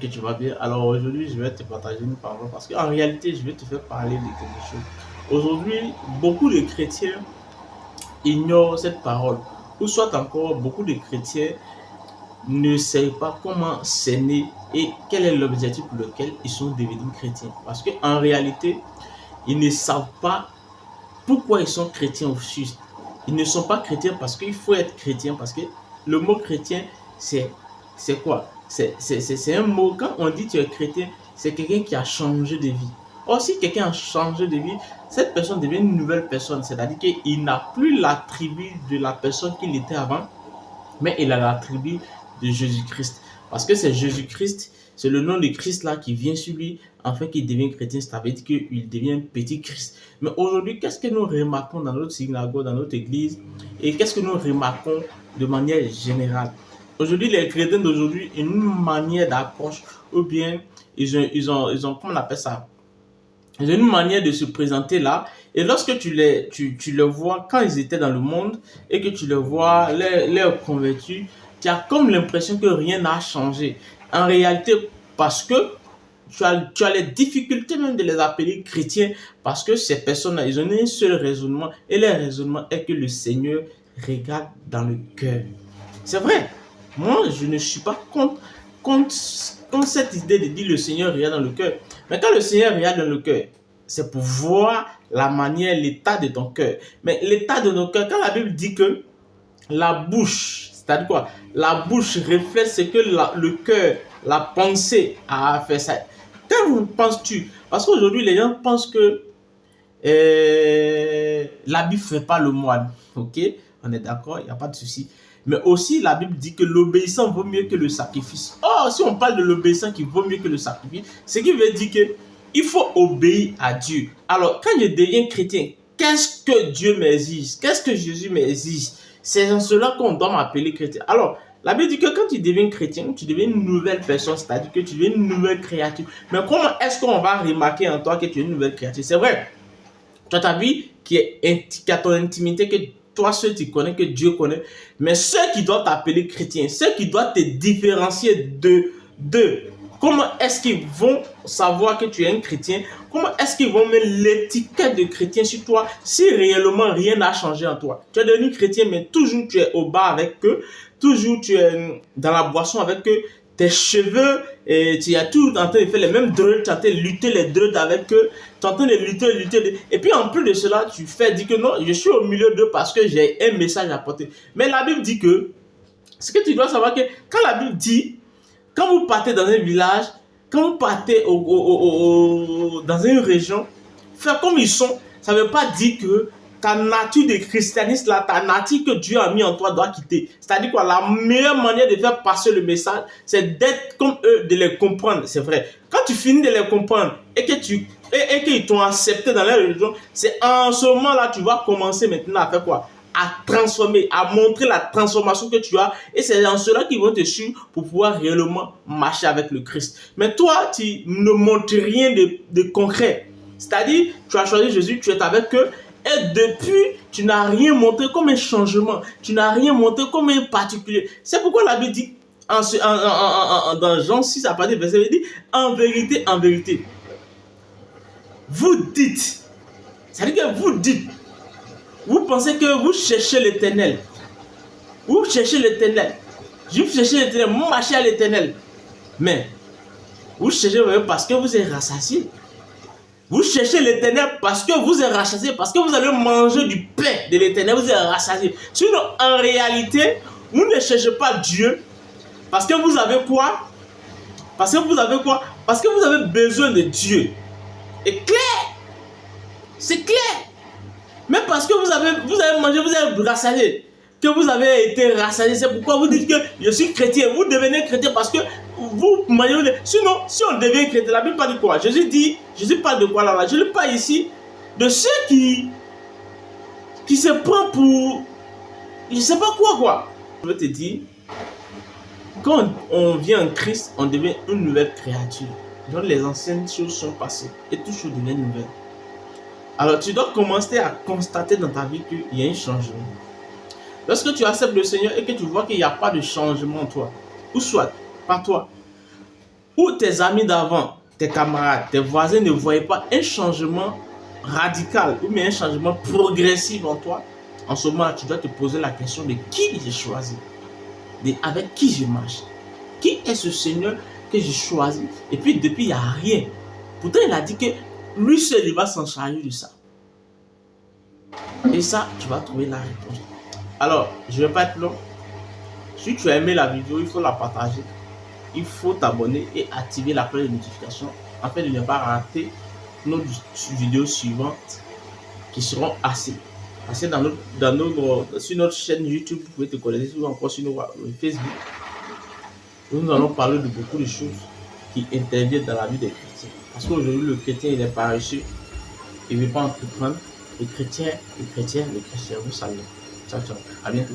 Que tu vas bien. Alors aujourd'hui, je vais te partager une parole parce qu'en réalité, je vais te faire parler de quelque chose. Aujourd'hui, beaucoup de chrétiens ignorent cette parole. Ou soit encore, beaucoup de chrétiens ne savent pas comment c'est né et quel est l'objectif pour lequel ils sont devenus chrétiens. Parce qu'en réalité, ils ne savent pas pourquoi ils sont chrétiens au juste. Ils ne sont pas chrétiens parce qu'il faut être chrétien. Parce que le mot chrétien, c'est quoi? C'est un mot, quand on dit tu es chrétien, c'est quelqu'un qui a changé de vie. Or, si quelqu'un a changé de vie, cette personne devient une nouvelle personne. C'est-à-dire qu'il n'a plus l'attribut de la personne qu'il était avant, mais il a l'attribut de Jésus-Christ. Parce que c'est Jésus-Christ, c'est le nom de Christ là qui vient sur lui, afin qu'il devienne chrétien, ça veut dire qu'il devient petit Christ. Mais aujourd'hui, qu'est-ce que nous remarquons dans notre synagogue, dans notre église, et qu'est-ce que nous remarquons de manière générale? Aujourd'hui, les chrétiens d'aujourd'hui ont une manière d'approche, ou bien ils ont, comment on appelle ça? Ils ont une manière de se présenter là, et lorsque tu les vois quand ils étaient dans le monde, et que tu les vois, les convertis, tu as comme l'impression que rien n'a changé. En réalité, parce que tu as les difficultés même de les appeler chrétiens, parce que ces personnes-là, ils ont un seul raisonnement, et leur raisonnement est que le Seigneur regarde dans le cœur. C'est vrai, moi je ne suis pas contre, contre cette idée de dire le Seigneur regarde dans le cœur. Mais quand le Seigneur regarde dans le cœur, c'est pour voir la manière, l'état de ton cœur. Mais l'état de ton cœur, quand la Bible dit que la bouche, c'est-à-dire quoi? La bouche reflète ce que le cœur, la pensée a fait ça. Quand penses-tu? Parce qu'aujourd'hui, les gens pensent que l'habit ne fait pas le moine. Ok? On est d'accord, il n'y a pas de souci. Mais aussi, la Bible dit que l'obéissant vaut mieux que le sacrifice. Or, si on parle de l'obéissant qui vaut mieux que le sacrifice, ce qui veut dire que il faut obéir à Dieu. Alors, quand je deviens chrétien, qu'est-ce que Dieu m'exige? Qu'est-ce que Jésus m'exige? C'est en cela qu'on doit m'appeler chrétien. Alors, la Bible dit que quand tu deviens chrétien, tu deviens une nouvelle personne, c'est-à-dire que tu deviens une nouvelle créature. Mais comment est-ce qu'on va remarquer en toi que tu es une nouvelle créature? C'est vrai, tu as ta vie qui a ton intimité, que toi seul tu connais, que Dieu connaît. Mais ceux qui doivent t'appeler chrétien, ceux qui doivent te différencier de comment est-ce qu'ils vont savoir que tu es un chrétien? Comment est-ce qu'ils vont mettre l'étiquette de chrétien sur toi si réellement rien n'a changé en toi? Tu es devenu chrétien, mais toujours tu es au bar avec eux, toujours tu es dans la boisson avec eux, tes cheveux, et tu as tout en train de faire les mêmes drills, tu es en train de lutter les drills avec eux, tu es en train de lutter. Et puis en plus de cela, tu fais dire que non, je suis au milieu d'eux parce que j'ai un message à porter. Mais la Bible dit que, ce que tu dois savoir que quand la Bible dit, quand vous partez dans un village, quand vous partez dans une région, faire comme ils sont, ça ne veut pas dire que ta nature de christianisme, là, ta nature que Dieu a mis en toi doit quitter. C'est-à-dire quoi? La meilleure manière de faire passer le message, c'est d'être comme eux, de les comprendre. C'est vrai. Quand tu finis de les comprendre et que qu'ils t'ont accepté dans leur religion, c'est en ce moment-là tu vas commencer maintenant à faire quoi? À transformer, à montrer la transformation que tu as. Et c'est en cela qu'ils vont te suivre pour pouvoir réellement marcher avec le Christ. Mais toi, tu ne montres rien de concret. C'est-à-dire, tu as choisi Jésus, tu es avec eux, et depuis, tu n'as rien montré comme un changement. Tu n'as rien montré comme un particulier. C'est pourquoi la Bible dit, dans Jean 6, à partir du verset, il dit, en vérité, vous dites, c'est-à-dire que vous dites, vous pensez que vous cherchez l'éternel. Vous cherchez l'éternel. Vous cherchez l'éternel, vous marchez à l'éternel. Mais, vous cherchez parce que vous êtes rassasié. Vous cherchez l'éternel parce que vous êtes rassasié, parce que vous allez manger du pain de l'éternel, vous êtes rassasié. Sinon, en réalité, vous ne cherchez pas Dieu parce que vous avez quoi? Parce que vous avez quoi? Parce que vous avez besoin de Dieu. Et clair, c'est clair. Mais parce que vous avez mangé, vous êtes rassasié, que vous avez été rassasié, c'est pourquoi vous dites que je suis chrétien. Vous devenez chrétien parce que vous mangez. Sinon, si on devient chrétien, la Bible parle de quoi? Jésus parle de quoi là? Je lui parle ici de ceux qui se prennent pour, je ne sais pas quoi. Je veux te dire, quand on vient en Christ, on devient une nouvelle créature. Donc les anciennes choses sont passées et toutes choses deviennent nouvelles. Alors tu dois commencer à constater dans ta vie qu'il y a un changement. Lorsque tu acceptes le Seigneur et que tu vois qu'il n'y a pas de changement en toi, ou soit, pas toi, où tes amis d'avant, tes camarades, tes voisins ne voyaient pas un changement radical ou bien un changement progressif en toi, en ce moment, tu dois te poser la question de qui j'ai choisi, avec qui je marche. Qui est ce Seigneur que j'ai choisi? Et puis depuis, il n'y a rien. Pourtant, il a dit que lui seul, il va s'en charger de ça. Et ça, tu vas trouver la réponse. Alors, je ne vais pas être long. Si tu as aimé la vidéo, il faut la partager. Il faut t'abonner et activer la cloche de notification afin de ne pas rater nos vidéos suivantes qui seront assez sur notre chaîne YouTube. Vous pouvez te connecter ou encore sur notre Facebook. Nous allons parler de beaucoup de choses qui interviennent dans la vie des chrétiens. Parce qu'aujourd'hui, le chrétien, il est paresseux. Il ne veut pas entreprendre. Les chrétiens, vous savez. Ciao, ciao. À bientôt.